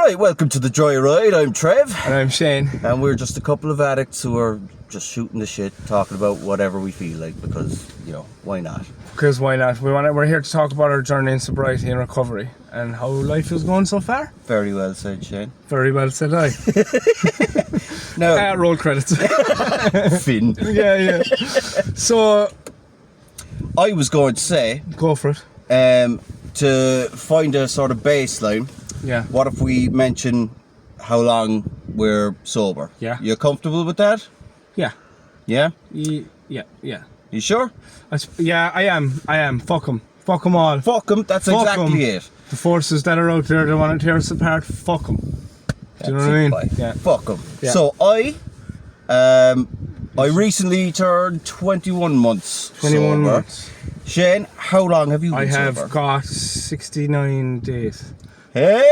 Right, welcome to the Joyride. I'm Trev. And I'm Shane. And we're just a couple of addicts who are just shooting the shit, talking about whatever we feel like, because, why not? Because why not? We're here to talk about our journey in sobriety and recovery and how life is going so far. Very well said, Shane. Very well said, I. Now, roll credits. Finn. Yeah. So, I was going to say, go for it. To find a sort of baseline, Yeah. what if we mention how long we're sober? Yeah. You comfortable with that? Yeah. Yeah? Yeah. You sure? I am. Fuck them all. Fuck 'em, that's Fuck exactly 'em. it. The forces that are out there that want to tear us apart, fuck them. Do you know what I mean? Yeah. Fuck 'em. Yeah. So I recently turned 21 months 21 sober. months. Shane, how long have you been I have sober? got 69 days. Hey!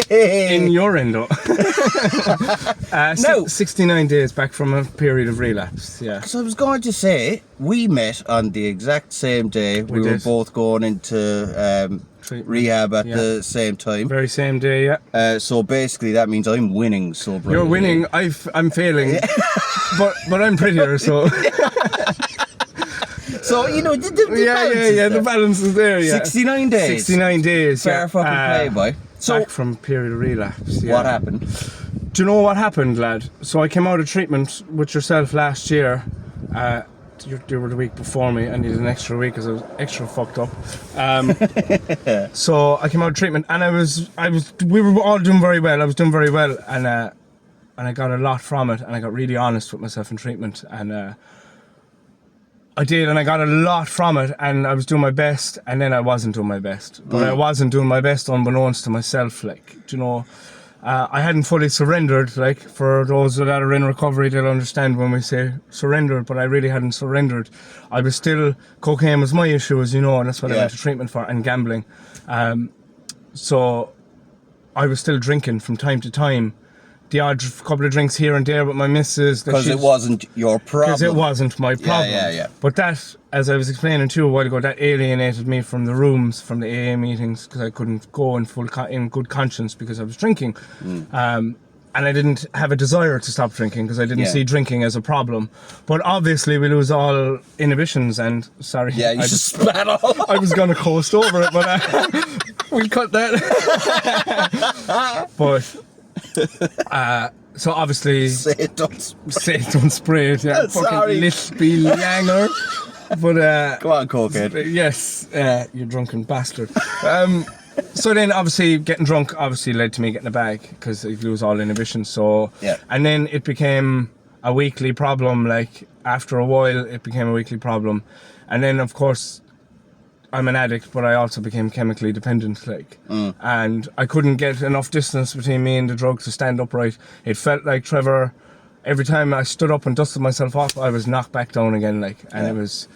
In your endo. No. 69 days back from a period of relapse, yeah. Because I was going to say, we met on the exact same day. We were did. both going into Treatment. rehab at Yeah. the same time. Very same day, yeah. So basically that means I'm winning sobriety. You're winning, I'm failing, but I'm prettier, so... So, the balance is yeah, the there. balance is there, yeah. 69 days. 69 days, Fair yeah. fucking play, boy. So, Back from period of relapse, yeah. what happened? Do you know what happened, lad? So I came out of treatment with yourself last year. You were the week before me. I needed an extra week because I was extra fucked up. So I came out of treatment, and we were all doing very well. I was doing very well, and I got a lot from it, and I got really honest with myself in treatment, and I did, and I got a lot from it, and I was doing my best, and then I wasn't doing my best. But I wasn't doing my best unbeknownst to myself, I hadn't fully surrendered, for those that are in recovery, they'll understand when we say surrendered, but I really hadn't surrendered. I was still, cocaine was my issue, as you know, and that's what I went to treatment for, and gambling. So I was still drinking from time to time, the odd couple of drinks here and there with my missus. Because it wasn't your problem. Because it wasn't my problem. Yeah. But that, as I was explaining to you a while ago, that alienated me from the rooms, from the AA meetings, because I couldn't go in in good conscience because I was drinking. And I didn't have a desire to stop drinking because I didn't see drinking as a problem. But obviously we lose all inhibitions and, sorry. Yeah, you just spat all. I was going to coast over it, but we'll cut that. But... so obviously Say it, don't. don't spray it, yeah. Sorry. Fucking lispy langer. But Go on, cokehead. yes, you drunken bastard. So then obviously getting drunk obviously led to me getting a bag because you lose all inhibition. So and then it became a weekly problem. After a while it became a weekly problem, and then of course I'm an addict, but I also became chemically dependent, and I couldn't get enough distance between me and the drug to stand upright. It felt like, Trevor, every time I stood up and dusted myself off, I was knocked back down again, it was...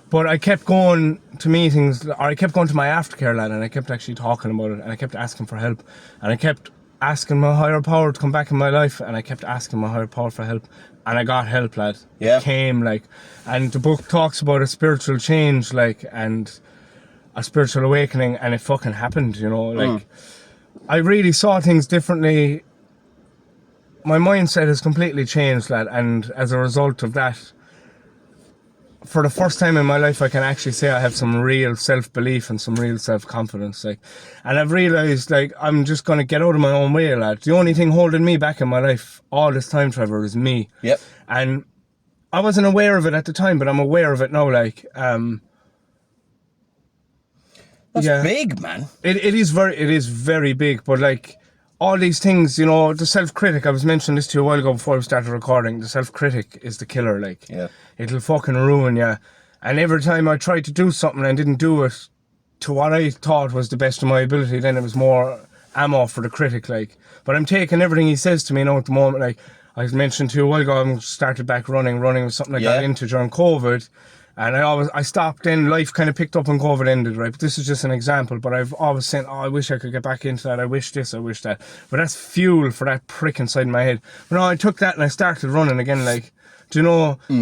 But I kept going to meetings, or I kept going to my aftercare, lad, and I kept actually talking about it, and I kept asking for help, and I kept asking my higher power to come back in my life, and I kept asking my higher power for help, and I got help, lad. Yeah. It came, and the book talks about a spiritual change, and... a spiritual awakening, and it fucking happened, I really saw things differently. My mindset has completely changed, lad, and as a result of that, for the first time in my life, I can actually say I have some real self-belief and some real self-confidence, and I've realised, I'm just going to get out of my own way, lad. The only thing holding me back in my life all this time, Trevor, is me. Yep. And I wasn't aware of it at the time, but I'm aware of it now, That's big, man. It is very big, but all these things, the self-critic, I was mentioning this to you a while ago before we started recording, the self-critic is the killer, It'll fucking ruin you. And every time I tried to do something and didn't do it to what I thought was the best of my ability, then it was more ammo for the critic, But I'm taking everything he says to me now at the moment, I mentioned to you a while ago, I started back running was something I got into during COVID. And I stopped, then life kind of picked up and COVID ended, right? But this is just an example, but I've always said, I wish I could get back into that, I wish this, I wish that. But that's fuel for that prick inside my head. But no, I took that and I started running again,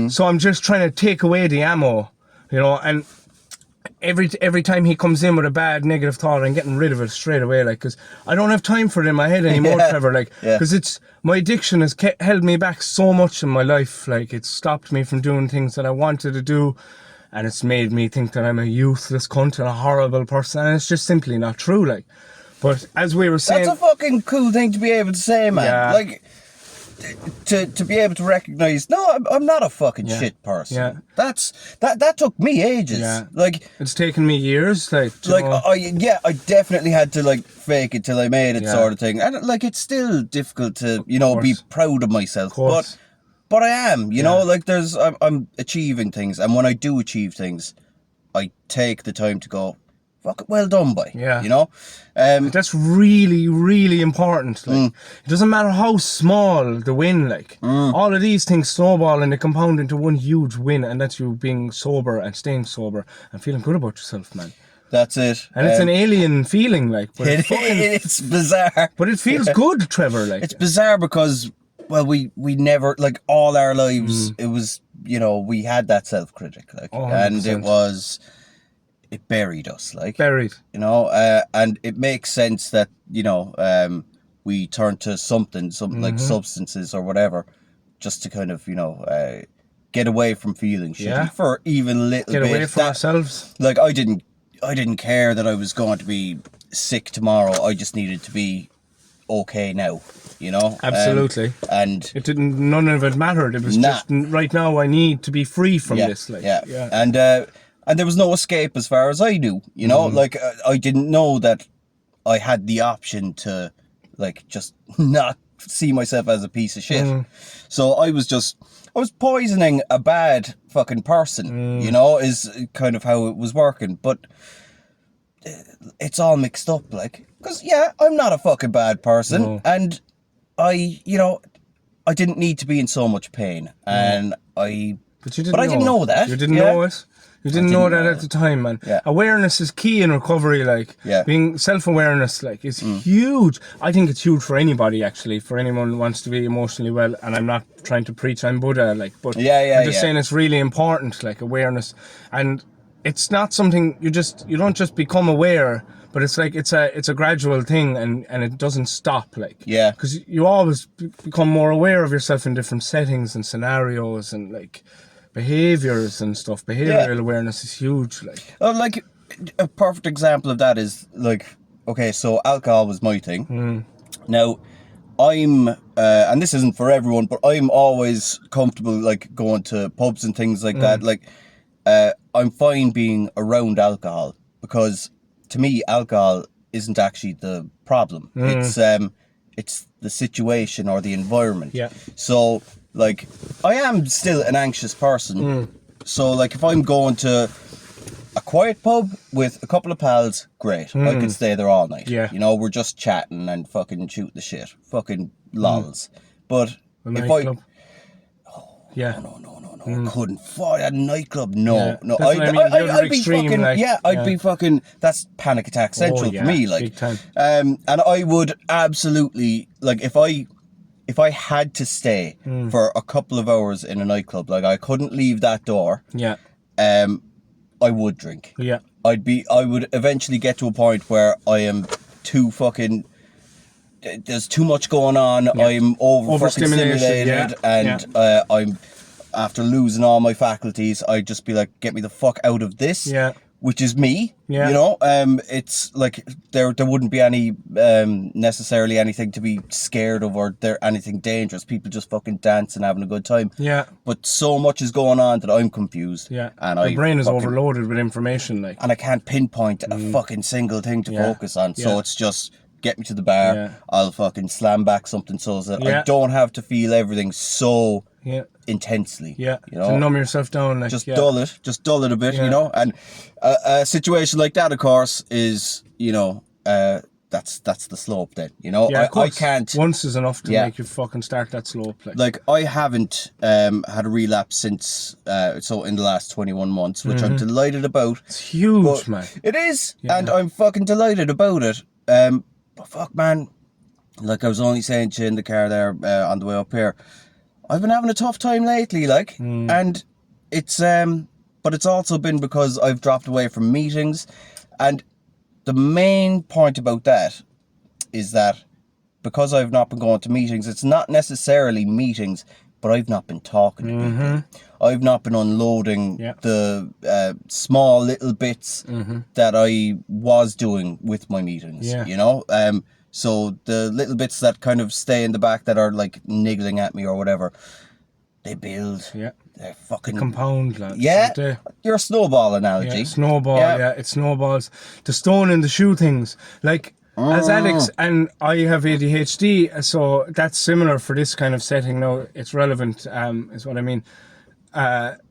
So I'm just trying to take away the ammo, and every time he comes in with a bad negative thought, I'm getting rid of it straight away, like, because I don't have time for it in my head anymore, Yeah. Trevor, like, Yeah. because it's my addiction has held me back so much in my life, like, it's stopped me from doing things that I wanted to do, and it's made me think that I'm a useless cunt and a horrible person, and it's just simply not true, like. But as we were saying, That's a fucking cool thing to be able to say, man. Yeah. Like, to be able to recognise, no, I'm not a fucking Yeah. shit person. Yeah. That took me ages. Yeah. Like, it's taken me years, like, do you know? I definitely had to like fake it till I made it, Yeah. sort of thing. And like, it's still difficult to, you know, be course. proud of myself. course. But I am, you know, Yeah. like I'm achieving things, and when I do achieve things, I take the time to go, fuck it, well done, boy. Yeah. You know? That's really, really important. Like, it doesn't matter how small the win, like, all of these things snowball and they compound into one huge win, and that's you being sober and staying sober and feeling good about yourself, man. That's it. And it's an alien feeling, like, but It's bizarre. but it feels good, Trevor, like. It's bizarre because, well, we never, like, all our lives, it was, you know, we had that self-critic, like, Oh, and 100%. it buried us, like, Buried. you know, and it makes sense that, you know, we turn to something like substances or whatever, just to kind of, you know, get away from feeling shitty Yeah. for even a little Get bit. away from ourselves. Like, I didn't care that I was going to be sick tomorrow. I just needed to be okay now, you know. Absolutely. And It didn't. None of it mattered. It was Nah. just right now. I need to be free from this. Like, yeah. And there was no escape as far as I knew, you know. Like, I didn't know that I had the option to, like, just not see myself as a piece of shit. So I was poisoning a bad fucking person, you know, is kind of how it was working. But it's all mixed up, like, because, yeah, I'm not a fucking bad person. No. And I didn't need to be in so much pain. And But you didn't. But I didn't know that. You didn't Yeah. know it. You didn't know that at the time, man. Yeah. Awareness is key in recovery. Like, Yeah. being self-awareness, like, is huge. I think it's huge for anybody, actually, for anyone who wants to be emotionally well. And I'm not trying to preach I'm Buddha, like, but Yeah, I'm just saying it's really important, like, awareness. And it's not something you don't just become aware, but it's like it's a gradual thing, and it doesn't stop, like. Yeah. Because you always become more aware of yourself in different settings and scenarios and, like, behaviors and stuff. Behavioral awareness is huge, like. Like, a perfect example of that is, like, okay, so alcohol was my thing. Now, I'm, and this isn't for everyone, but I'm always comfortable, like, going to pubs and things like that. Like, I'm fine being around alcohol, because to me, alcohol isn't actually the problem. It's the situation or the environment. Yeah. So, like, I am still an anxious person. So, like, if I'm going to a quiet pub with a couple of pals, great. I can stay there all night. Yeah. You know, we're just chatting and fucking shooting the shit. Fucking lols. But A if nightclub. Yeah. No, I couldn't fight at a nightclub. No, Yeah. no. That's what I mean, the other I'd be extreme, fucking, like, I'd be fucking, that's panic attack central yeah, for me, like. big time. And I would absolutely, like, if I had to stay for a couple of hours in a nightclub, like, I couldn't leave that door, Yeah. I would drink. Yeah. I would eventually get to a point where I am too fucking, there's too much going on. I'm over fucking Overstimulation, stimulated, yeah, and I'm, after losing all my faculties, I'd just be like, get me the fuck out of this. Yeah. Which is me. Yeah. You know, it's like there wouldn't be any necessarily anything to be scared of, or there anything dangerous. People just fucking dancing, having a good time. Yeah. But so much is going on that I'm confused. Yeah. And Your brain is overloaded with information, like. and I can't pinpoint a fucking single thing to Yeah. focus on. So Yeah. it's just, get me to the bar. Yeah. I'll fucking slam back something so that Yeah. I don't have to feel everything so Yeah. intensely. Yeah. You know, To numb yourself down, like. just yeah. dull it a bit, Yeah. you know. And a situation like that, of course, is, you know, that's the slope then, you know. Yeah, of I course. can't, Once is enough to Yeah. make you fucking start that slope, like. like, I haven't had a relapse since so in the last 21 months, which I'm delighted about. It's huge, But man. it is, and I'm fucking delighted about it. But fuck, man, like I was only saying to you in the car there on the way up here, I've been having a tough time lately, like, and it's but it's also been because I've dropped away from meetings. And the main point about that is that because I've not been going to meetings, it's not necessarily meetings, but I've not been talking to people. I've not been unloading the small little bits that I was doing with my meetings, you know? So the little bits that kind of stay in the back that are like niggling at me or whatever, they build. Yeah. They're fucking... compound, lads. Yeah. Your snowball analogy. Yeah, snowball, it snowballs. The stone in the shoe things. Like, as addicts, and I have ADHD, so that's similar for this kind of setting. No, it's relevant, is what I mean. God.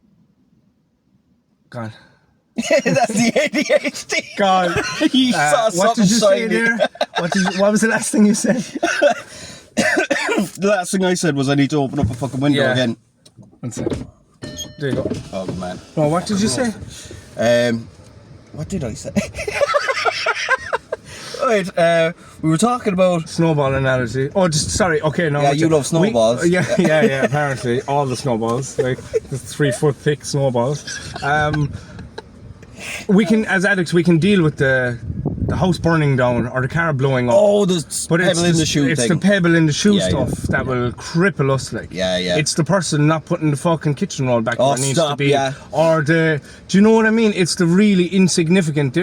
That's the ADHD. God. You saw what did you something say there? What was the last thing you said? The last thing I said was I need to open up a fucking window again. One second. There you go. Oh, man. No, what did you say? What did I say? Right, we were talking about... Snowball analogy. Oh, sorry, okay, no. Yeah, you love snowballs. Yeah, apparently. All the snowballs. Like, the 3 foot thick snowballs. We can, as addicts, we can deal with the house burning down or the car blowing up. Oh, the pebble in the shoe it's thing. the pebble in the shoe stuff that will cripple us, like. Yeah. It's the person not putting the fucking kitchen roll back where it needs to be. Yeah. Or do you know what I mean? It's the really insignificant,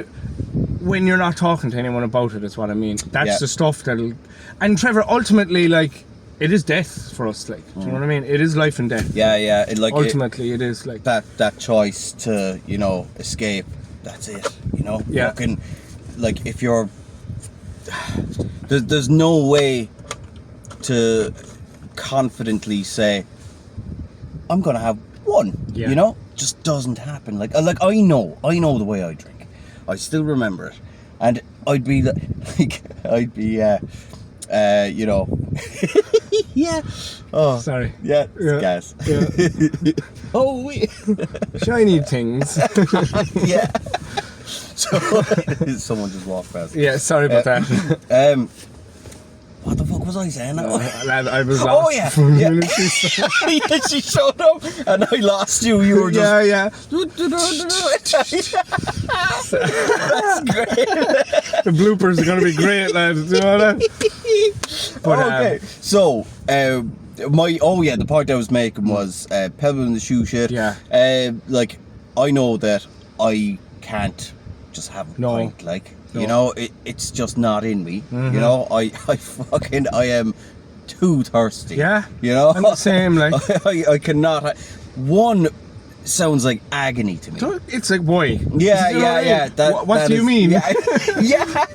when you're not talking to anyone about it, is what I mean. That's the stuff that'll... And Trevor, ultimately, like, it is death for us, like. Do you know what I mean? It is life and death. Yeah. Ultimately, it is, like... That choice to, you know, escape, that's it, you know? Yeah. Fucking, like, if you're... There's no way to confidently say, I'm gonna have one, you know? Just doesn't happen. Like I know the way I drink. I still remember it. And I'd be like, you know... Yeah. Oh, sorry. Yeah, gas. Yeah. Oh, wait. Shiny things. Yeah. So, someone just walked past. Yeah, sorry about that. What the fuck was I saying? Lad, I was lost. Oh, yeah. Yeah, she showed up and I lost you. You were just... Yeah. That's great. The bloopers are going to be great, lads. Do you know that? But, okay. So, the point I was making was pebble in the shoe shit. Yeah. Like, I know that I can't just have a pint, like... No. You know, it's just not in me. You know, I am too thirsty. Yeah. You know? I'm the same, like. I cannot. One sounds like agony to me. It's like, why? Yeah. What do you mean? Yeah.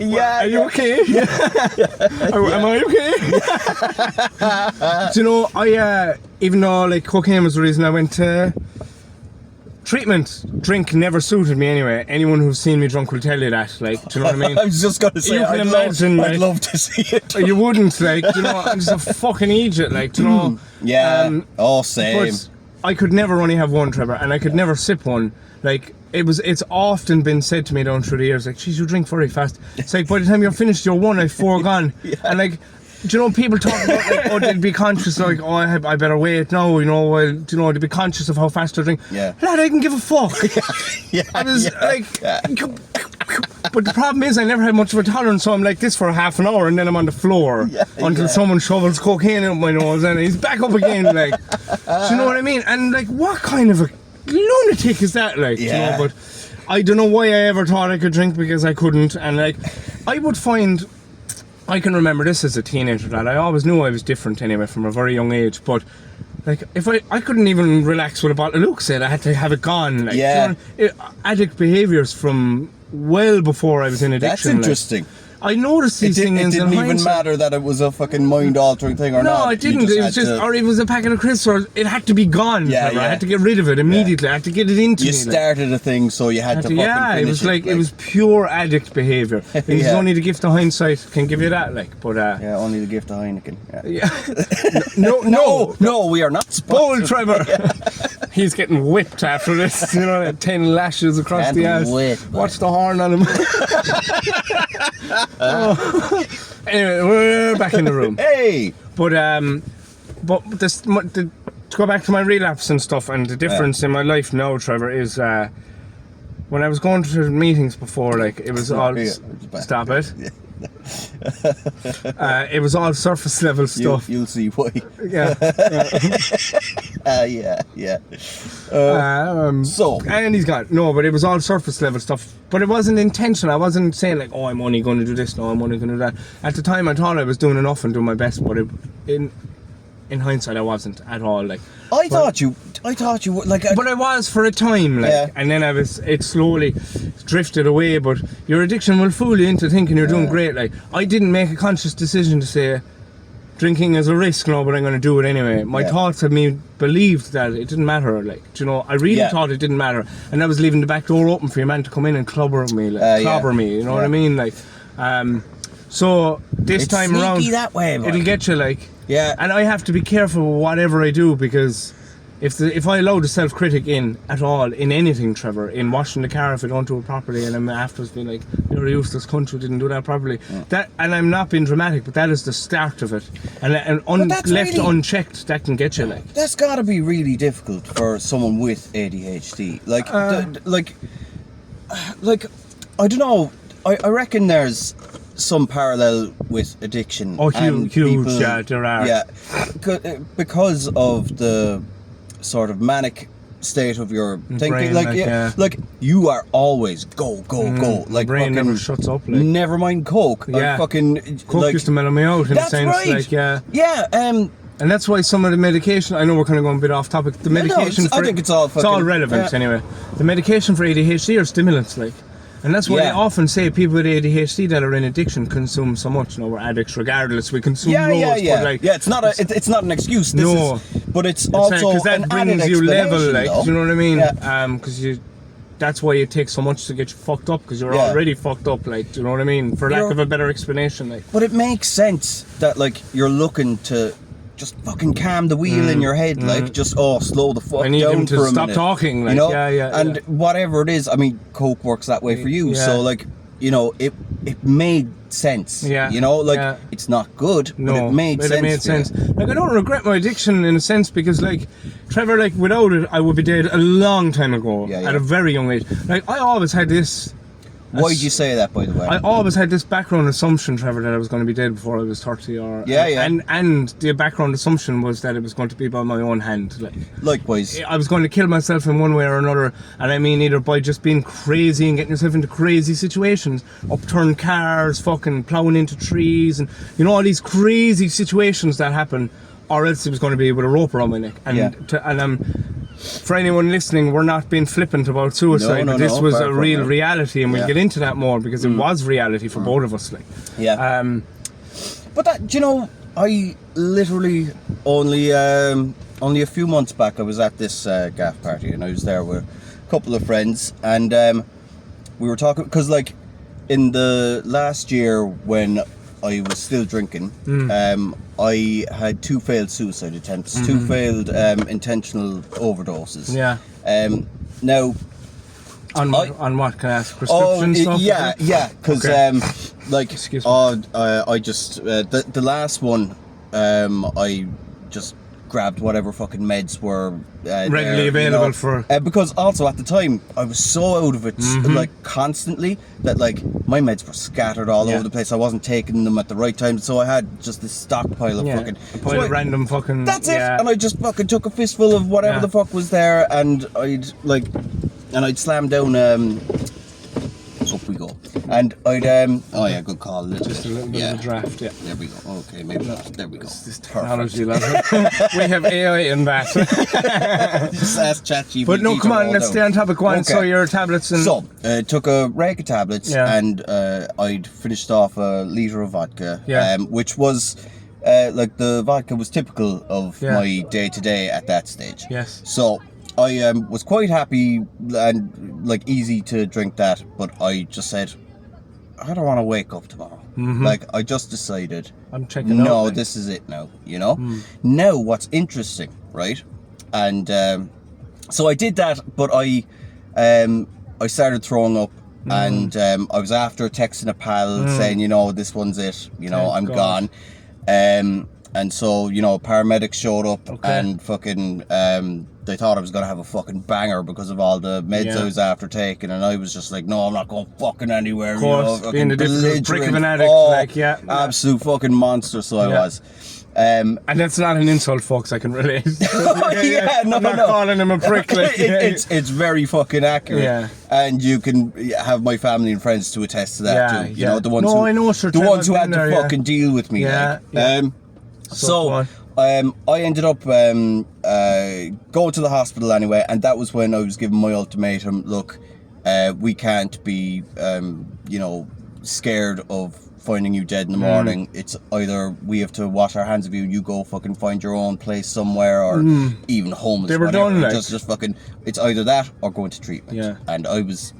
Are you okay? Am I okay? Do you know, I, even though, like, cocaine was the reason I went to... Treatment, drink never suited me anyway. Anyone who's seen me drunk will tell you that, like, do you know what I mean? I was just gonna say, I'd love to see it. You wouldn't, like, do you know, I'm just a fucking idiot, like, do you know? Yeah, same. But I could never only have one, Trevor, and I could never sip one. Like, it's often been said to me down through the years, like, geez, you drink very fast. It's like, by the time you're finished your one, I've 4 gone. And like, do you know, people talk about, like, oh, they'd be conscious, like, oh, I better wait now, you know, well, do you know, they'd be conscious of how fast I drink. Yeah. Lad, I can give a fuck. I was like, but the problem is I never had much of a tolerance, so I'm like this for half an hour and then I'm on the floor until someone shovels cocaine in my nose and he's back up again, like, do you know what I mean? And like, what kind of a lunatic is that, like, you know, but I don't know why I ever thought I could drink, because I couldn't. And like, I would find... I can remember this as a teenager, that I always knew I was different anyway from a very young age, but like, if I couldn't even relax with a bottle of Lucozade, I had to have it gone. Like, you know, addict behaviours from well before I was in addiction. That's interesting. Like, I noticed these things. It didn't even matter that it was a fucking mind-altering thing or not. No, it didn't. It was just, or it was a packet of crisps, or it had to be gone. I had to get rid of it immediately. I had to get it into me. You started a thing, so you had to fucking finish it was like, it was pure addict behaviour. It's only the gift of hindsight can give you that, like. But only the gift of Heineken. No, we are not Bold sponsored. Trevor. He's getting whipped after this. You know, 10 lashes across the ass. Watch the horn on him. Anyway, we're back in the room. Hey! But the to go back to my relapse and stuff, and the difference in my life now, Trevor, is when I was going to meetings before, like it was all stop it. It was all surface level stuff. You'll see why. Yeah. Yeah. So, and he's got no, but it was all surface level stuff. But it wasn't intentional. I wasn't saying like, oh, I'm only going to do this. No, I'm only going to do that. At the time, I thought I was doing enough and doing my best, but in hindsight, I wasn't at all. Like, I thought you would, like. But I was for a time, like, and then it slowly drifted away. But your addiction will fool you into thinking you're doing great. Like, I didn't make a conscious decision to say drinking is a risk, no, but I'm going to do it anyway. My thoughts of me believed that it didn't matter. Like, I really thought it didn't matter, and I was leaving the back door open for your man to come in and clobber me, clobber me. You know what I mean? Like, so this it's time around, that way, it'll get you, like. Yeah. And I have to be careful with whatever I do, because if I allow the self-critic in at all, in anything, Trevor, in washing the car if I don't do it properly, and I'm afterwards being like, you're a useless cunt who didn't do that properly. That, and I'm not being dramatic, but that is the start of it. And left really, unchecked, that can get you, like. That's got to be really difficult for someone with ADHD. Like, I don't know. I reckon there's some parallel with addiction. Oh, huge, yeah, there are. Yeah, because of the sort of manic state of your thinking. Brain, like you are always go. Like, brain never shuts up. Like. Never mind Coke. Yeah, fucking Coke like, used to mellow me out in a sense. Right. Like, yeah. And that's why some of the medication, I know we're kind of going a bit off topic. The medication I think it's all relevant anyway. The medication for ADHD are stimulants, like. And that's why I often say people with ADHD that are in addiction consume so much. We're addicts regardless. We consume loads. But like, it's not an excuse. But it's also because that brings you level, like, do you know what I mean? Yeah. Because that's why it takes so much to get you fucked up, because you're already fucked up, like, do you know what I mean? For lack of a better explanation, like. But it makes sense that, like, you're looking to just fucking calm the wheel in your head, like, just slow the fuck down for a minute. I need him to stop talking, like, and whatever it is, I mean, Coke works that way for you, so, like, it made sense. It's not good, but it made sense. Like, I don't regret my addiction in a sense, because, like, Trevor, like, without it, I would be dead a long time ago, at a very young age. Like, I always had this. Why did you say that, by the way? I always had this background assumption, Trevor, that I was going to be dead before I was 30. And the background assumption was that it was going to be by my own hand. Like, likewise. I was going to kill myself in one way or another, and I mean either by just being crazy and getting yourself into crazy situations, upturned cars, fucking ploughing into trees, and all these crazy situations that happen, or else it was going to be with a rope around my neck. And for anyone listening, we're not being flippant about suicide, but this was a real reality, and we'll get into that more, because it was reality for both of us. Like, but that, I literally only a few months back, I was at this gaff party, and I was there with a couple of friends, and we were talking, because, like, in the last year when I was still drinking, I had 2 failed suicide attempts, 2 failed intentional overdoses. Yeah. Now, on what, can I ask? Prescription stuff? Yeah, because like, excuse me. I just the last one, I just grabbed whatever fucking meds were readily available for. Because also at the time I was so out of it, like, constantly, that, like, my meds were scattered all over the place. I wasn't taking them at the right time, so I had just this stockpile of fucking random fucking. That's it. And I just fucking took a fistful of whatever the fuck was there, and I'd slam down. Up we go. And I'd good call. Just a little bit of a draft, There we go. Okay, maybe not. There we go. This technology, we have AI in that. Just ask ChatGPT. But no, come on, let's stay on topic one. Okay. So your tablets and. So, took a rake of tablets, and I'd finished off a litre of vodka, which was, like, the vodka was typical of my day-to-day at that stage. Yes. So, I was quite happy and, like, easy to drink that, but I just said, I don't want to wake up tomorrow. Like, I just decided, I'm checking out. No, this is it now, Now, what's interesting, right? And so I did that, but I started throwing up, and I was after texting a pal saying, this one's it, I'm gone. And so, you know, paramedics showed up Okay. and fucking, they thought I was going to have a fucking banger because of all the meds I was after taking. And I was just like, no, I'm not going fucking anywhere. Of course, you know, being fucking a difficult prick of an belligerent. addict, like, yeah. Absolute fucking monster, so I Yeah. was. And that's not an insult, folks. I can relate. Yeah, no, I'm not no. calling him a prick. Like, It's very fucking accurate. Yeah. And you can have my family and friends to attest to that Yeah, too. You yeah. know, the ones No, who, I know, sure, the Trevor, ones who I've had been to there, yeah. fucking deal with me. Yeah, like. yeah. So I ended up going to the hospital anyway, and that was when I was given my ultimatum. Look, we can't be, you know, scared of finding you dead in the morning. It's either we have to wash our hands of you, you go fucking find your own place somewhere, or even homeless. They were whatever. done, like. Just fucking. It's either that or going to treatment. Yeah. And I was,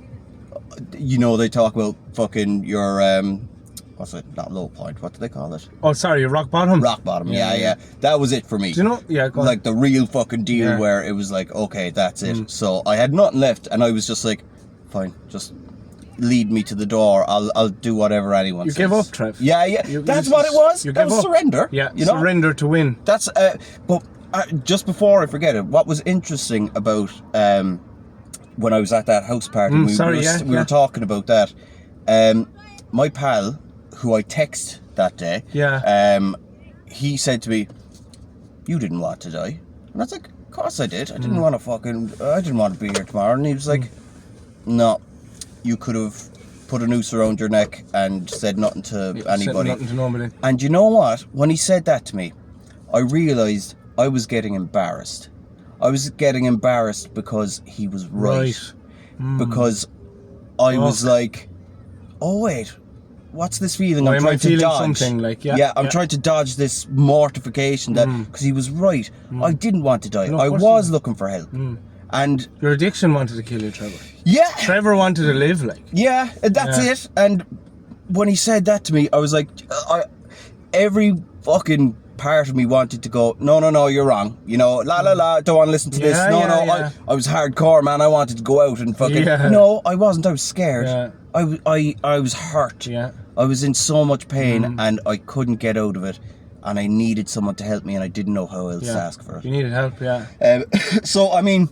you know, they talk about fucking your what's it? Not low point. What do they call it? Oh, sorry, rock bottom. Rock bottom. Yeah. That was it for me. Do you know? Yeah, go on. Like the real fucking deal Yeah. where it was like, okay, that's it. So I had nothing left, and I was just like, fine, just lead me to the door. I'll do whatever anyone You says. give up, Trev. Yeah. That's what it was. You That give was up. surrender. Yeah, you know. surrender to win. That's but just before I forget it, what was interesting about when I was at that house party, we were talking about that. My pal, who I text that day, he said to me, "You didn't want to die," and I was like, "Of course I did. I didn't want to be here tomorrow." And he was like, "No, you could have put a noose around your neck and said nothing to anybody." Said nothing to nobody. And you know what? When he said that to me, I realised I was getting embarrassed. I was getting embarrassed because he was right. Because I was like, oh wait, what's this feeling? Why I'm am trying I to feeling dodge. something like, I'm trying to dodge this mortification that because he was right. I didn't want to die. No, of I course was not. looking for help. And Your addiction wanted to kill you, Trevor. yeah, Trevor wanted to live, like. yeah, that's Yeah. it. And when he said that to me, I was like, every fucking part of me wanted to go, no, you're wrong. You know, don't want to listen to this. Yeah, No, yeah. I was hardcore, man. I wanted to go out and fucking. Yeah. No, I wasn't. I was scared. Yeah. I was hurt. Yeah. I was in so much pain and I couldn't get out of it. And I needed someone to help me, and I didn't know how else to ask for it. You needed help, yeah. So, I mean,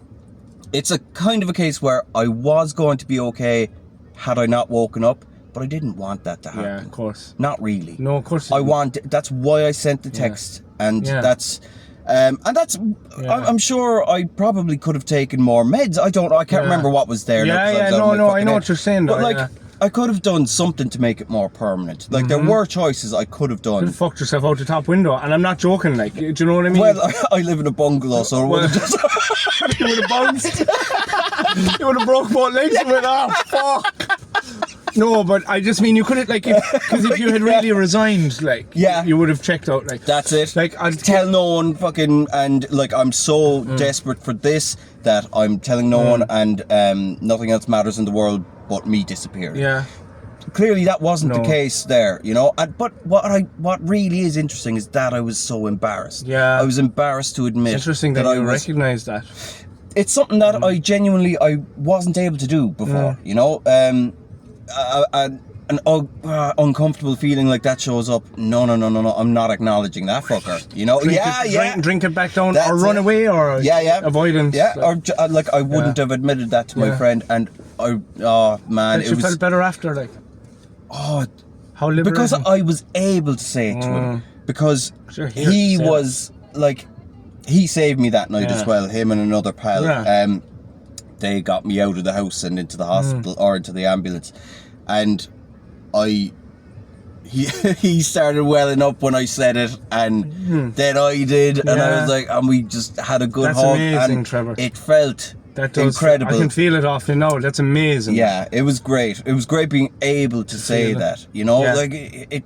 it's a kind of a case where I was going to be okay had I not woken up, but I didn't want that to happen. Yeah, of course. Not really. No, of course. you I didn't. want. That's why I sent the text, and Yeah. that's. I'm sure I probably could have taken more meds. I don't know. I can't remember what was there. now, 'cause I was out of my I fucking know head. what you're saying, But though, like, yeah. I could have done something to make it more permanent. Like there were choices I could have done. You fucked yourself out the top window, and I'm not joking, like, do you know what I mean? Well, I live in a bungalow, so I would have just. You would have bounced. You would have broke both legs and went, oh, fuck. No, but I just mean you couldn't, like, because if you had really resigned, like, you would have checked out, like. That's it. Like, I'd tell no one fucking, and like I'm so desperate for this that I'm telling no one, and nothing else matters in the world but me disappearing. Yeah. Clearly that wasn't the case there, you know. But what really is interesting is that I was so embarrassed. Yeah. I was embarrassed to admit. It's interesting that you recognise that. It's something that I genuinely wasn't able to do before, you know. An uncomfortable feeling like that shows up. No, I'm not acknowledging that fucker. You know, Drink it back down, That's or run it. away, or avoidance. Yeah, or like I wouldn't have admitted that to my friend, and man, But you felt better after, like. Oh, how liberating. because I was able to say it to him, because Sure, he was like, he saved me that night as well. Him and another pal. Yeah. They got me out of the house and into the hospital or into the ambulance, and he started welling up when I said it, and then I did, and I was like, and we just had a good That's hug, amazing, and Trevor. it felt incredible. I can feel it off you now. That's amazing. Yeah, it was great. It was great being able to say that. You know, like it.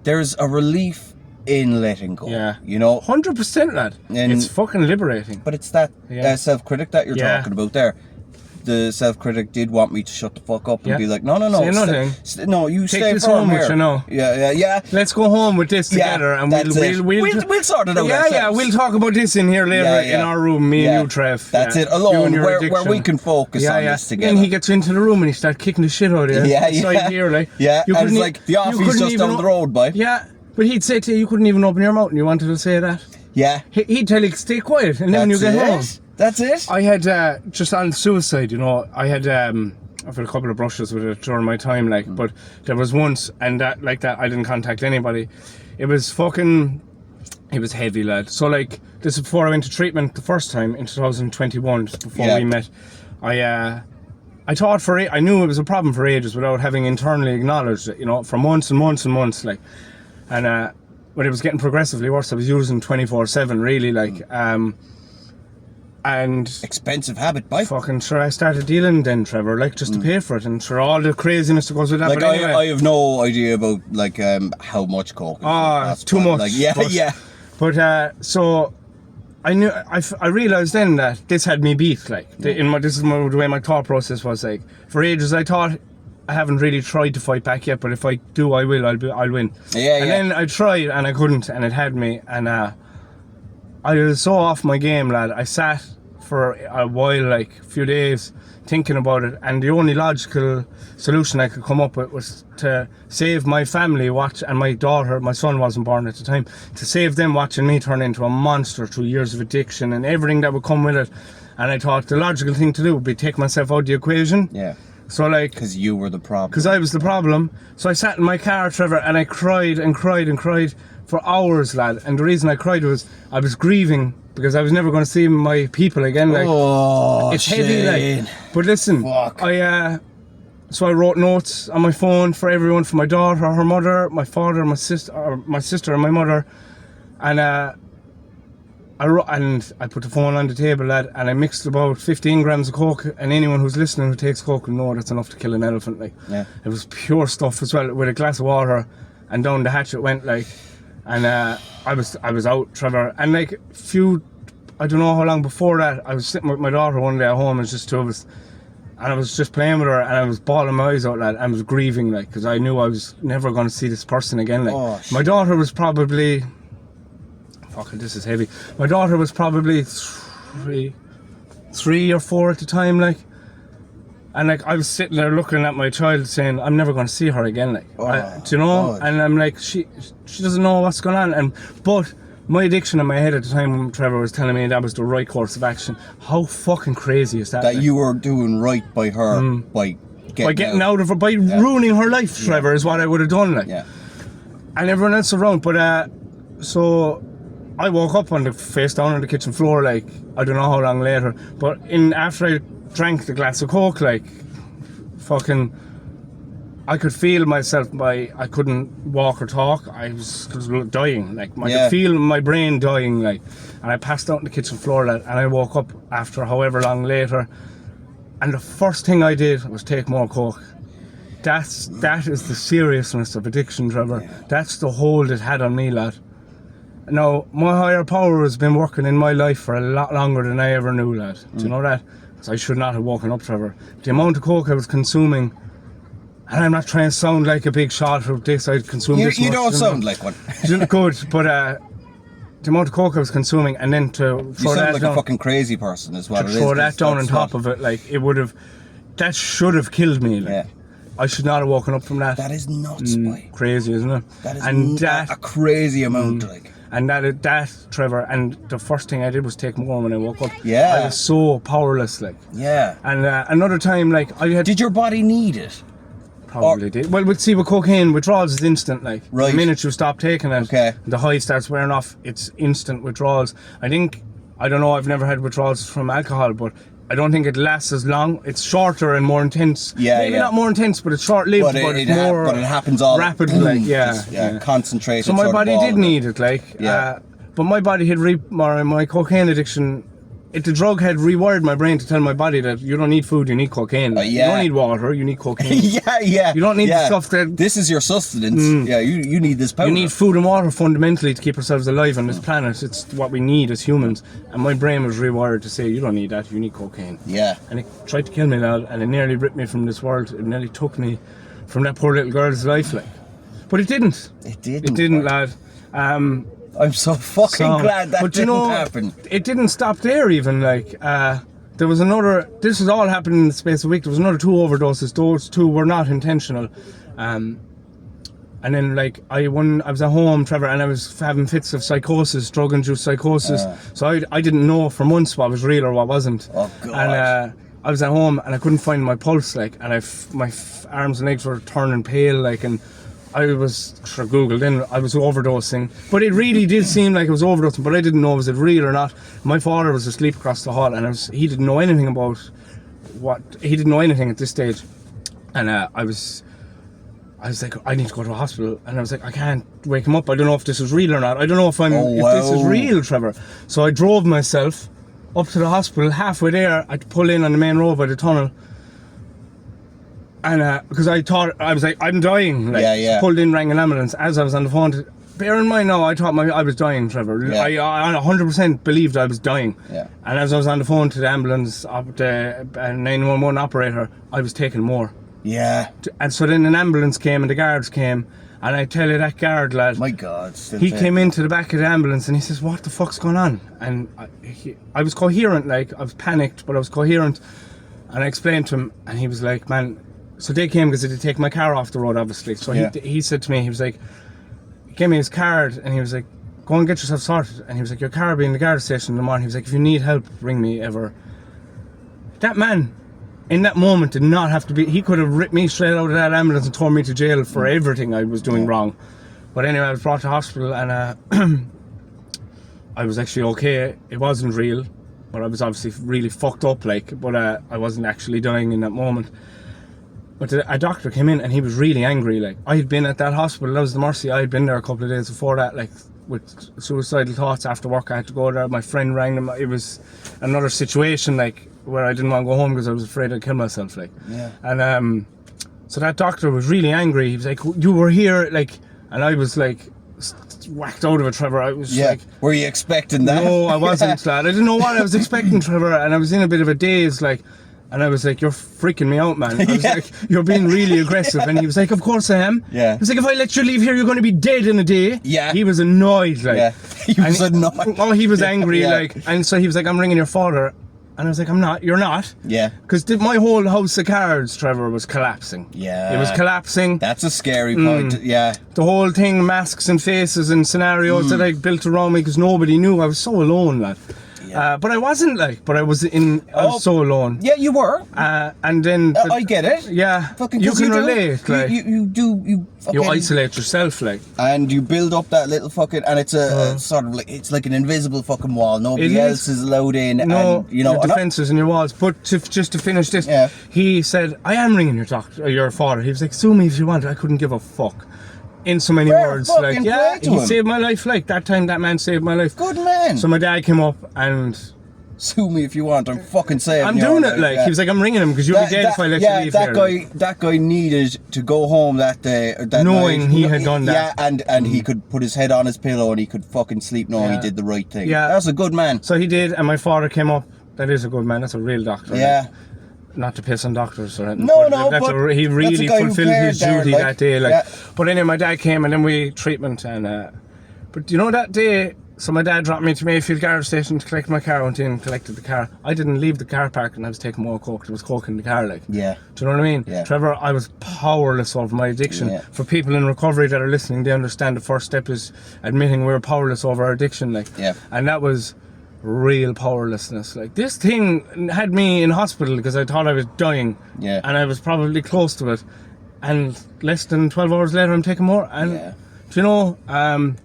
There's a relief in letting go. Yeah. You know, 100%, lad. And- It's fucking liberating. but it's that self-critic that you're talking about there. The self-critic did want me to shut the fuck up and be like, no, Say nothing. no, you Take stay this firm home here. with you now. Yeah. Let's go home with this together, and that's it. We'll sort it out. Yeah, we'll talk about this in here later in our room, me and you, Trev. That's it, You alone, and your where addiction. we can focus on this together. Then he gets into the room and he starts kicking the shit out of you. Inside here, like. Yeah, You and couldn't it's like the you office couldn't just even down the road, boy. Yeah. But he'd say to you couldn't even open your mouth and you wanted to say that. Yeah. He'd tell you to stay quiet and then when you get home. That's it. I had, just on suicide, you know, I had, I've had a couple of brushes with it during my time, like, but there was once, and that, like that, I didn't contact anybody. It was heavy, lad. So, like, this is before I went to treatment the first time in 2021, just before we met. I thought I knew it was a problem for ages without having internally acknowledged it, you know, for months and months and months, like, and, when it was getting progressively worse, I was using 24/7, really, like, and expensive habit, by fucking sure I started dealing then, Trevor, like just to pay for it, and sure all the craziness that goes with that. Like but anyway, I have no idea about like how much coke. Too much. Like, yeah, yeah. But so I knew I realized then that this had me beat. Like this is the way my thought process was. Like for ages I thought I haven't really tried to fight back yet, but if I do, I will. I'll win. Yeah, and then I tried and I couldn't, and it had me, and I was so off my game, lad. I sat for a while, like a few days, thinking about it, and the only logical solution I could come up with was to save my family and my daughter, my son wasn't born at the time, to save them watching me turn into a monster through years of addiction and everything that would come with it. And I thought the logical thing to do would be take myself out of the equation. Yeah. So like, because you were the problem. Because I was the problem. So I sat in my car, Trevor, and I cried and cried and cried for hours, lad. And the reason I cried was I was grieving because I was never going to see my people again. Like, it's heavy, like. But listen, fuck. So I wrote notes on my phone for everyone, for my daughter, her mother, my father, my sister, and my mother, and I put the phone on the table, lad, and I mixed about 15 grams of coke. And anyone who's listening who takes coke will know that's enough to kill an elephant. Like, yeah. It was pure stuff as well, with a glass of water, and down the hatch it went, like. And I was out, Trevor, and like I don't know how long before that, I was sitting with my daughter one day at home, and it's just two of us, and I was just playing with her, and I was bawling my eyes out, lad, and I was grieving, like, because I knew I was never going to see this person again, like. My daughter was probably, fucking, this is heavy. My daughter was probably three or four at the time, like. And like I was sitting there looking at my child saying, I'm never going to see her again, like. Do you know? God. And I'm like, she doesn't know what's going on. But my addiction in my head at the time when Trevor was telling me that was the right course of action. How fucking crazy is that? That like? You were doing right by her by getting out of her, by ruining her life, Trevor, is what I would have done, like. Yeah. And everyone else around. But so I woke up on the face down on the kitchen floor, like, I don't know how long later. But after I drank the glass of coke, like, fucking, I could feel myself, I couldn't walk or talk, I was dying, like, I could feel my brain dying, like, and I passed out on the kitchen floor, and I woke up after however long later, and the first thing I did was take more coke. That is the seriousness of addiction, Trevor. Yeah. That's the hold it had on me, lad. Now, my higher power has been working in my life for a lot longer than I ever knew, lad. Do you know that? I should not have woken up, Trevor. The amount of coke I was consuming, and I'm not trying to sound like a big shot of this, I'd consume this much. You don't sound like one. Good, but the amount of coke I was consuming, and then to throw that like down, a fucking crazy person as well. To throw that down on top of it, like, that should have killed me. Like. Yeah. I should not have woken up from that. That is nuts, boy. Crazy, isn't it? That is a crazy amount, like. And that, Trevor, and the first thing I did was take more when I woke up. Yeah. I was so powerless, like. Yeah. And another time, like, I had... Did your body need it? Probably did. Well, with cocaine, withdrawals is instant, like. Right. The minute you stop taking it, the high starts wearing off, it's instant withdrawals. I don't know, I've never had withdrawals from alcohol, but I don't think it lasts as long. It's shorter and more intense. Yeah, Maybe not more intense, but it's short-lived. But it happens all rapidly, like, concentrated. So my body did need it, like. But my body had my cocaine addiction. The drug had rewired my brain to tell my body that you don't need food, you need cocaine. You don't need water, you need cocaine. You don't need the stuff that... This is your sustenance. Yeah, you need this powder. You need food and water fundamentally to keep ourselves alive on this planet. It's what we need as humans. And my brain was rewired to say, you don't need that, you need cocaine. Yeah. And it tried to kill me, lad, and it nearly ripped me from this world. It nearly took me from that poor little girl's life, like. But it didn't. It didn't. It didn't, lad. I'm so fucking glad that didn't happen. It didn't stop there even, like, there was another, this has all happened in the space of a week, there was another 2 overdoses, those 2 were not intentional, and And then like I was at home, Trevor, and I was having fits of psychosis, drug-induced psychosis. So I didn't know for months what was real or what wasn't. Oh God. And I was at home and I couldn't find my pulse, like, and my arms and legs were turning pale, like, and I was Googled in. I was overdosing, but it really did seem like I was overdosing. But I didn't know was it real or not. My father was asleep across the hall, and he didn't know anything about he didn't know anything at this stage, and I was like, I need to go to a hospital, and I was like, I can't wake him up. I don't know if this is real or not. I don't know if this is real, Trevor. So I drove myself up to the hospital. Halfway there, I'd pull in on the main road by the tunnel, and because I thought, I was like, I'm dying. Like, pulled in, rang an ambulance. As I was on the phone, bear in mind now, I thought I was dying, Trevor. I 100% believed I was dying. Yeah. And as I was on the phone to the ambulance, the 911 operator, I was taking more. Yeah. And so then an ambulance came and the guards came, and I tell you, that guard lad, my God, he came into the back of the ambulance and he says, what the fuck's going on? And I was coherent, like, I was panicked, but I was coherent, and I explained to him, and he was like, man, so they came because they had to take my car off the road, obviously. So he said to me, he was like, he gave me his card, and he was like, go and get yourself sorted. And he was like, your car will be in the guard station in the morning. He was like, if you need help, ring me ever. That man, in that moment, did not have to be. He could have ripped me straight out of that ambulance and thrown me to jail for everything I was doing wrong. But anyway, I was brought to hospital, and I was actually okay. It wasn't real, but I was obviously really fucked up, like, but I wasn't actually dying in that moment. But a doctor came in and he was really angry. Like, I had been at that hospital, that was the Mercy. I had been there a couple of days before that, like, with suicidal thoughts after work. I had to go there. My friend rang them. It was another situation, like, where I didn't want to go home because I was afraid I'd kill myself, like. Yeah. And so that doctor was really angry. He was like, you were here, like, and I was like whacked out of it, Trevor. I was like, were you expecting that? No, I wasn't, lad. I didn't know what I was expecting, Trevor, and I was in a bit of a daze, like. And I was like, you're freaking me out, man. I was like, you're being really aggressive. And he was like, of course I am. Yeah. He was like, if I let you leave here, you're going to be dead in a day. Yeah. He was annoyed, like. Yeah. He was annoyed. Oh, he was angry, like. And so he was like, I'm ringing your father. And I was like, I'm not. You're not. Yeah. Because my whole house of cards, Trevor, was collapsing. Yeah. It was collapsing. That's a scary point. Yeah. The whole thing, masks and faces and scenarios that I built around me because nobody knew. I was so alone, lad. Yeah. But I wasn't, like, but I was so alone. Yeah, you were. And then I get it. Yeah. Fucking you can relate, like. You isolate yourself, like. And you build up that little fucking, and it's a sort of like, it's like an invisible fucking wall. Nobody else is allowed in. No, and, you know, your defences and your walls. But just to finish this, he said, I am ringing your father. He was like, sue me if you want. I couldn't give a fuck. In so many words, like, he saved my life, like, that time that man saved my life. Good man. So my dad came up and... Sue me if you want, I'm fucking saving I'm doing it, like, he was like, I'm ringing him because you'll be dead if I let you leave here. That guy needed to go home that day, knowing night. He had done that. Yeah, and he could put his head on his pillow and he could fucking sleep knowing he did the right thing. Yeah. That's a good man. So he did, and my father came up. That is a good man, that's a real doctor. Yeah. Like. Not to piss on doctors or anything. No, but he really fulfilled his duty that day. Like, but anyway, my dad came and then we treatment and. But you know that day, so my dad dropped me to Mayfield Garage Station to collect my car. Went in, collected the car. I didn't leave the car park and I was taking more coke. There was coke in the car, like. Yeah. Do you know what I mean? Yeah. Trevor, I was powerless over my addiction. Yeah. For people in recovery that are listening, they understand the first step is admitting we're powerless over our addiction, like. Yeah. And that was real powerlessness. Like, this thing had me in hospital because I thought I was dying. Yeah. And I was probably close to it. And less than 12 hours later, I'm taking more. And, do you know, and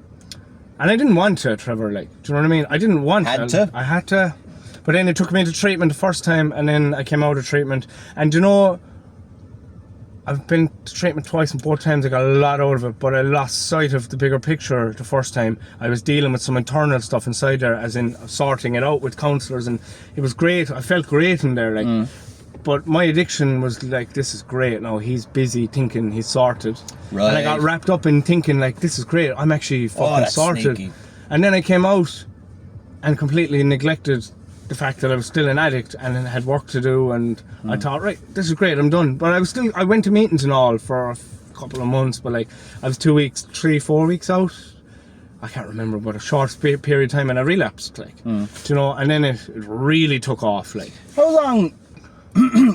I didn't want to, Trevor, like, do you know what I mean? I didn't want to. I had to. But then it took me into treatment the first time, and then I came out of treatment. And, you know, I've been to treatment twice, and both times I got a lot out of it, but I lost sight of the bigger picture the first time. I was dealing with some internal stuff inside there, as in sorting it out with counsellors, and it was great. I felt great in there, like. But my addiction was like, this is great now. He's busy thinking he's sorted. Right. And I got wrapped up in thinking, like, this is great. I'm actually fucking sorted. Sneaky. And then I came out and completely neglected the fact that I was still an addict and had work to do, and I thought, right, this is great, I'm done. But I went to meetings and all for a couple of months, but like, I was 2 weeks, 3-4 weeks out. I can't remember, but a short period of time, and I relapsed, like, do you know, and then it really took off, like. How long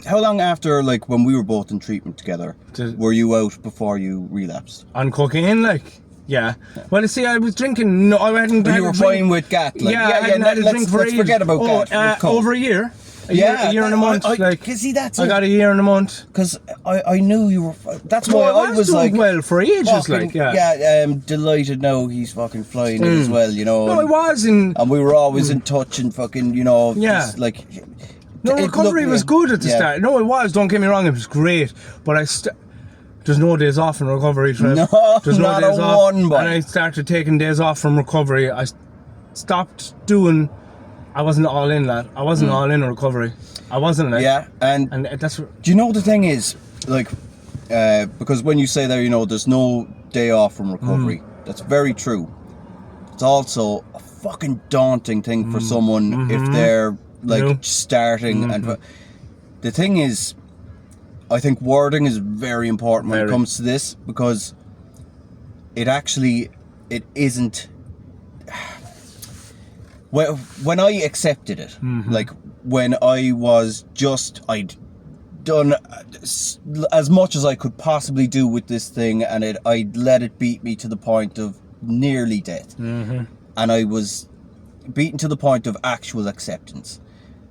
How long after, like, when we were both in treatment together, were you out before you relapsed? On cocaine, like? Yeah. Well, you see, I was drinking. No, I hadn't. You were fine with Gat. Like, let's forget about Gat. Over a year. A year and a month. See, that's I got a year and a month. Because I knew you were. That's why I was doing like. well for ages, fucking, delighted now he's fucking flying it as well, you know. No, I was in. And we were always in touch and fucking, you know. Yeah. Just, like. No, recovery was good at the start. No, it was. Don't get me wrong, it was great. But there's no days off in recovery, Trev. No, there's no not days a off. one, boy. And I started taking days off from recovery. I stopped doing. I wasn't all in, lad. I wasn't all in recovery. I wasn't. Like, yeah, and that's. Do you know the thing is, like, because when you say there, you know, there's no day off from recovery. That's very true. It's also a fucking daunting thing for someone if they're like starting. And the thing is, I think wording is very important when it comes to this, because it isn't. When I accepted it, like when I was I'd done as much as I could possibly do with this thing, and I'd let it beat me to the point of nearly death. And I was beaten to the point of actual acceptance,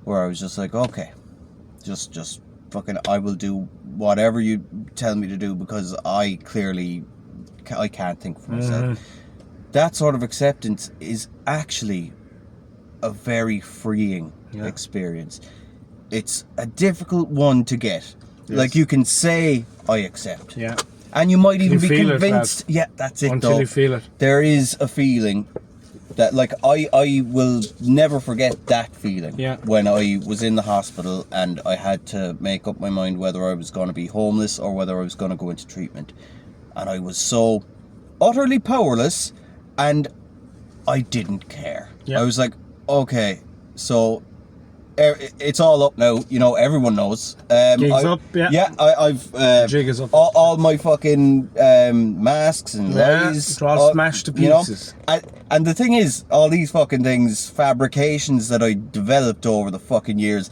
where I was just like, okay, just fucking, I will do whatever you tell me to do, because I can't think for myself. That sort of acceptance is actually a very freeing experience. It's a difficult one to get. Yes. Like, you can say, I accept. Yeah. And you might even be convinced. That's it. Until you feel it. There is a feeling that, like, I will never forget that feeling. Yeah. When I was in the hospital and I had to make up my mind whether I was going to be homeless or whether I was going to go into treatment. And I was so utterly powerless, and I didn't care. Yeah. I was like, okay, so it's all up now, you know, everyone knows. Gig's up, yeah. Yeah, I've jig is up. All my fucking masks and lies, they're all smashed to pieces. You know? And the thing is, all these fucking things, fabrications that I developed over the fucking years,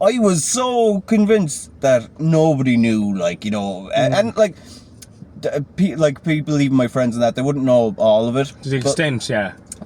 I was so convinced that nobody knew, like, you know, and like people, even my friends and that, they wouldn't know all of it. To the extent,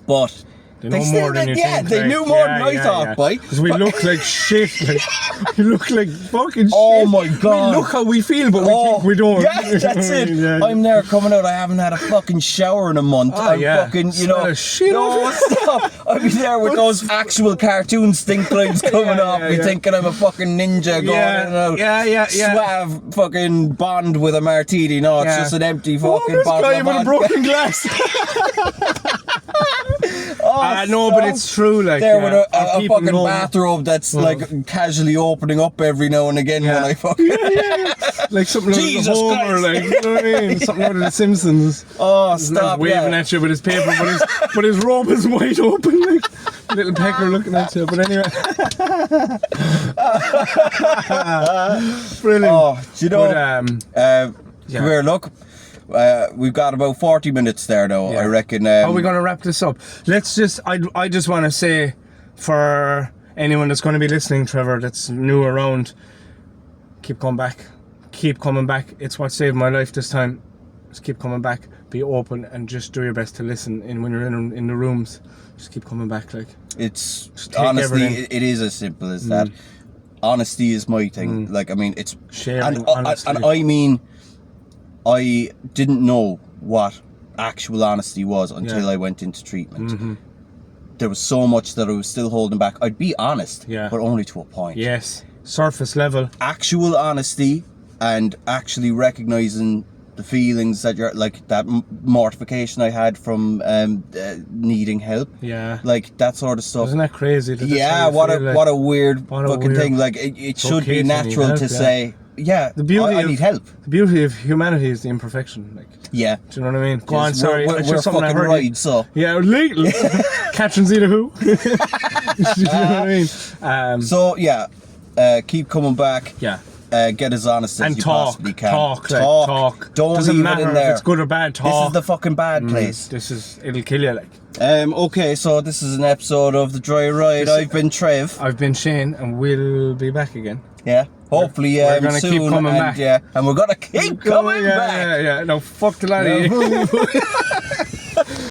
but they know more than you think. They knew more than I thought, boy. Because we look like shit. Like, we look like fucking shit. Oh my god. We look how we feel, but we think we don't. Yeah, that's it. I'm there coming out. I haven't had a fucking shower in a month. I'm fucking, you know. Shit stop. I'll be there with those actual cartoon stink lines coming off me, thinking I'm a fucking ninja going in and out. Suave fucking Bond with a martini. No, it's just an empty fucking bottle of with a broken glass. No, but it's true. Like, there with a fucking bathrobe that's like casually opening up every now and again when I fucking like something out of Homer, like, you know what I mean? Something out of The Simpsons. Oh, stop! Waving at you with his paper, but his robe is wide open, like little pecker looking at you. But anyway, brilliant. Oh, do you know? Come here, look. We've got about 40 minutes there now, I reckon. How are we going to wrap this up? Let's just, I just want to say, for anyone that's going to be listening, Trevor, that's new around, keep coming back. Keep coming back. It's what saved my life this time. Just keep coming back. Be open and just do your best to listen when you're in the rooms. Just keep coming back. Like, it's honestly, it is as simple as that. Honesty is my thing. Like, I mean, it's sharing honesty. And I mean, I didn't know what actual honesty was until I went into treatment. There was so much that I was still holding back. I'd be honest, but only to a point. Yes, surface level. Actual honesty and actually recognizing the feelings that you're, like, that mortification I had from needing help. Yeah. Like, that sort of stuff. Isn't that crazy? What a weird fucking thing. Like, it should be natural to say, I need help. The beauty of humanity is the imperfection. Like, do you know what I mean? Go on, sorry. We're fucking right, so. Yeah, legal. Catch and see the who. Do you know what I mean? So, keep coming back. Yeah. get as honest as And you talk, possibly can. talk. Don't Doesn't leave matter it in there. if it's good or bad. Talk. This is the fucking bad place. It'll kill you, like. Okay, so this is an episode of The Dry Ride. I've been Trev. I've been Shane, and we'll be back again. Yeah. Hopefully, we're gonna soon, keep coming and, back. Yeah, and we're gonna keep coming back. Yeah. No, fuck the laddie.